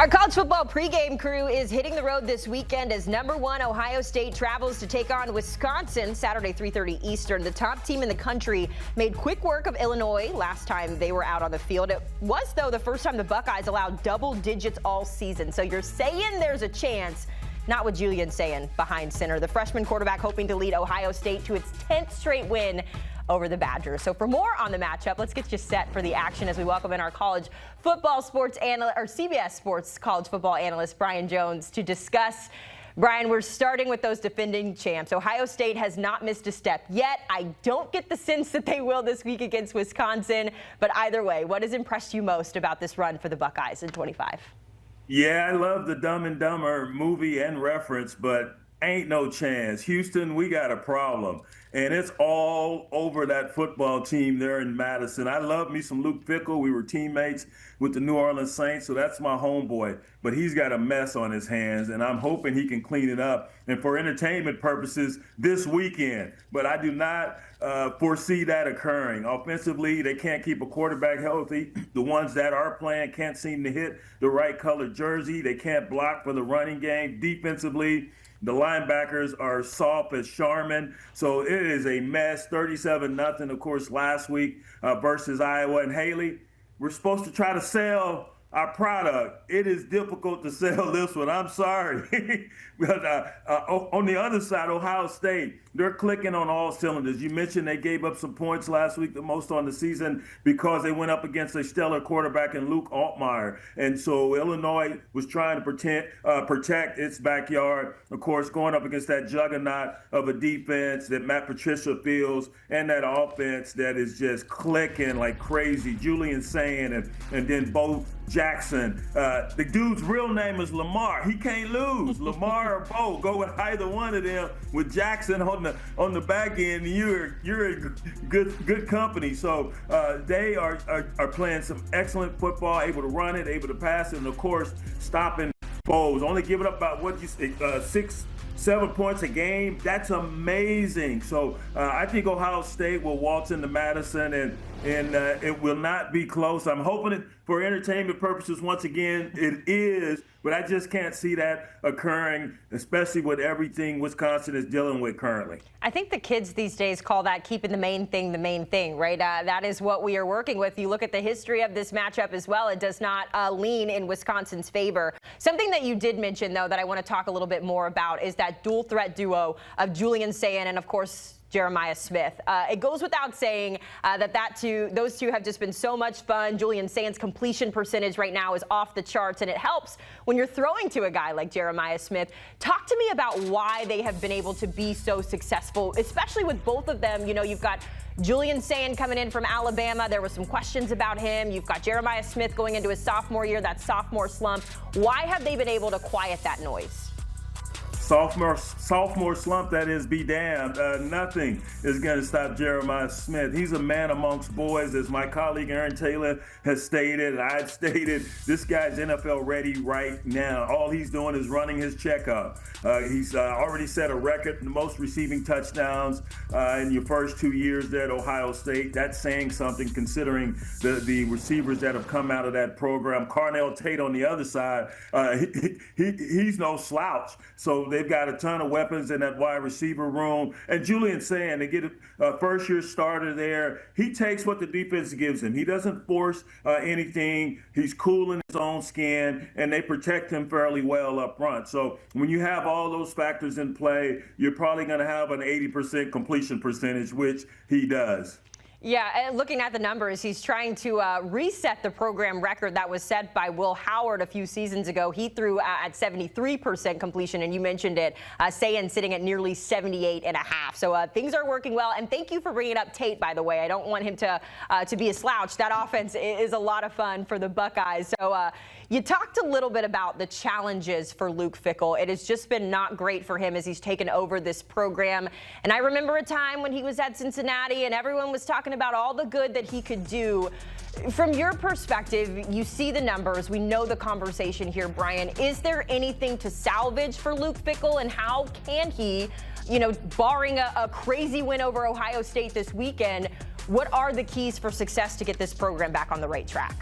Our college football pregame crew is hitting the road this weekend as #1 Ohio State travels to take on Wisconsin Saturday 3:30 Eastern. The top team in the country made quick work of Illinois last time they were out on the field. It was, though, the first time the Buckeyes allowed double digits all season. So you're saying there's a chance. Not with Julian Sayin behind center. The freshman quarterback hoping to lead Ohio State to its 10th straight win over the Badgers. So for more on the matchup, let's get you set for the action as we welcome in our college football sports analyst, or CBS Sports college football analyst, Brian Jones, to discuss. Brian, we're starting with those defending champs. Ohio State has not missed a step yet. I don't get the sense that they will this week against Wisconsin. But either way, what has impressed you most about this run for the Buckeyes in 25? Yeah, I love the Dumb and Dumber movie and reference, but ain't no chance. Houston, we got a problem. And it's all over that football team there in Madison. I love me some Luke Fickell. We were teammates with the New Orleans Saints, so that's my homeboy. But he's got a mess on his hands, and I'm hoping he can clean it up. And for entertainment purposes, this weekend. But I do not foresee that occurring. Offensively, they can't keep a quarterback healthy. The ones that are playing can't seem to hit the right colored jersey. They can't block for the running game. Defensively, the linebackers are soft as Charmin, so it is a mess. 37-0, of course, last week versus Iowa. And Haley, we're supposed to try to sell our product. It is difficult to sell this one. I'm sorry. But on the other side, Ohio State, they're clicking on all cylinders. You mentioned they gave up some points last week, the most on the season, because they went up against a stellar quarterback in Luke Altmaier. And so Illinois was trying to protect its backyard, of course, going up against that juggernaut of a defense that Matt Patricia feels and that offense that is just clicking like crazy. Julian Sayin and then Bo Jackson. The dude's real name is Lamar. He can't lose. Lamar or Bo, go with either one of them. With Jackson on the back end, you're in good company. So they are playing some excellent football, able to run it, able to pass it, and of course stopping foes. Only giving up about 6-7 points a game. That's amazing. So I think Ohio State will waltz into Madison, and it will not be close. I'm hoping it for entertainment purposes. Once again, it is, but I just can't see that occurring, especially with everything Wisconsin is dealing with currently. I think the kids these days call that keeping the main thing, right? That is what we are working with. You look at the history of this matchup as well. It does not lean in Wisconsin's favor. Something that you did mention, though, that I want to talk a little bit more about is that dual threat duo of Julian Sayin and, of course, Jeremiah Smith. It goes without saying those two have just been so much fun. Julian Sayin's completion percentage right now is off the charts, and it helps when you're throwing to a guy like Jeremiah Smith. Talk to me about why they have been able to be so successful, especially with both of them. You know, you've got Julian Sayin coming in from Alabama. There were some questions about him. You've got Jeremiah Smith going into his sophomore year, that sophomore slump. Why have they been able to quiet that noise? Sophomore slump, that is, be damned. Nothing is going to stop Jeremiah Smith. He's a man amongst boys, as my colleague Aaron Taylor has stated, and I've stated. This guy's NFL ready right now. All he's doing is running his checkup. He's already set a record for the most receiving touchdowns in your first 2 years there at Ohio State. That's saying something, considering the receivers that have come out of that program. Carnell Tate on the other side, he's no slouch. So they've got a ton of weapons in that wide receiver room. And Julian Sayin, they get a first-year starter there. He takes what the defense gives him. He doesn't force anything. He's cool in his own skin, and they protect him fairly well up front. So when you have all those factors in play, you're probably going to have an 80% completion percentage, which he does. Yeah, and looking at the numbers, he's trying to reset the program record that was set by Will Howard a few seasons ago. He threw at 73% completion, and you mentioned it. Sayin sitting at nearly 78.5. So things are working well. And thank you for bringing up Tate, by the way. I don't want him to be a slouch. That offense is a lot of fun for the Buckeyes. So you talked a little bit about the challenges for Luke Fickell. It has just been not great for him as he's taken over this program. And I remember a time when he was at Cincinnati and everyone was talking about all the good that he could do. From your perspective, you see the numbers. We know the conversation here, Brian. Is there anything to salvage for Luke Fickell, and how can he, barring a crazy win over Ohio State this weekend, what are the keys for success to get this program back on the right track?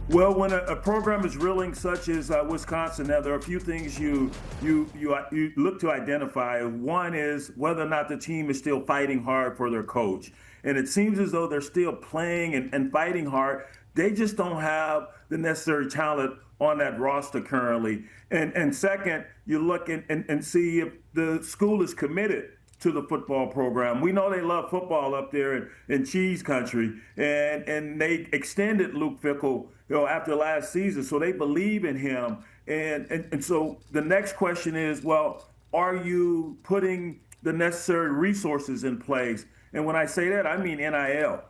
Well, when a program is reeling, such as Wisconsin, now there are a few things you look to identify. One is whether or not the team is still fighting hard for their coach, and it seems as though they're still playing and fighting hard. They just don't have the necessary talent on that roster currently. And second, you look and see if the school is committed to the football program. We know they love football up there in Cheese Country, and they extended Luke Fickell, after last season, so they believe in him. And so the next question is, well, are you putting the necessary resources in place? And when I say that, I mean NIL.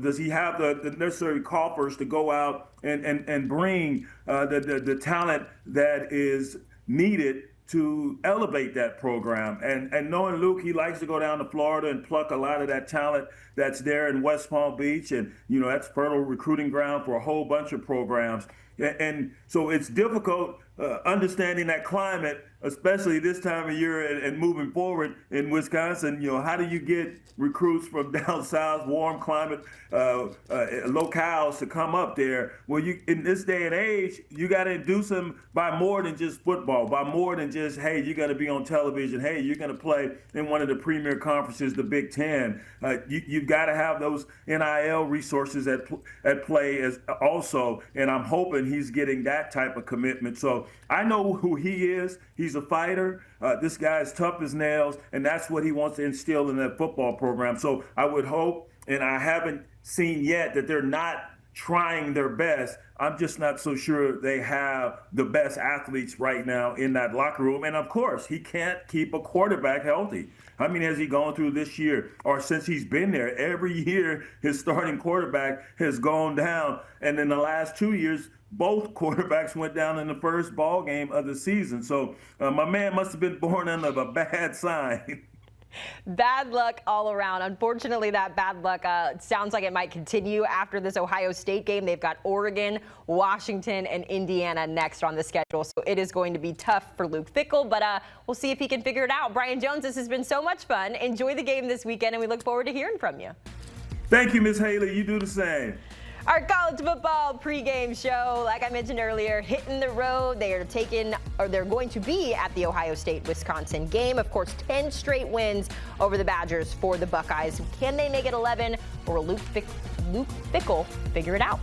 Does he have the necessary coffers to go out and bring the talent that is needed to elevate that program? And knowing Luke, he likes to go down to Florida and pluck a lot of that talent that's there in West Palm Beach. And, that's fertile recruiting ground for a whole bunch of programs. And so it's difficult understanding that climate, especially this time of year and moving forward in Wisconsin. How do you get recruits from down south, warm climate locales to come up there? Well, in this day and age, you got to induce them by more than just football, by more than just, hey, you're going to be on television. Hey, you're going to play in one of the premier conferences, the Big Ten. You've got to have those NIL resources at play as also, and I'm hoping he's getting that type of commitment. So I know who he is. He's a fighter. This guy is tough as nails, and that's what he wants to instill in that football program. So I would hope, and I haven't seen yet, that they're not trying their best. I'm just not so sure they have the best athletes right now in that locker room. And of course, he can't keep a quarterback healthy. How many has he gone through this year or since he's been there? Every year, his starting quarterback has gone down. And in the last 2 years, both quarterbacks went down in the first ball game of the season. So my man must have been born under a bad sign. Bad luck all around. Unfortunately, that bad luck sounds like it might continue after this Ohio State game. They've got Oregon, Washington, and Indiana next on the schedule. So it is going to be tough for Luke Fickell, but we'll see if he can figure it out. Brian Jones, this has been so much fun. Enjoy the game this weekend, and we look forward to hearing from you. Thank you, Ms. Haley. You do the same. Our college football pregame show, like I mentioned earlier, hitting the road. They're going to be at the Ohio State-Wisconsin game. Of course, 10 straight wins over the Badgers for the Buckeyes. Can they make it 11, or will Luke Fickell figure it out?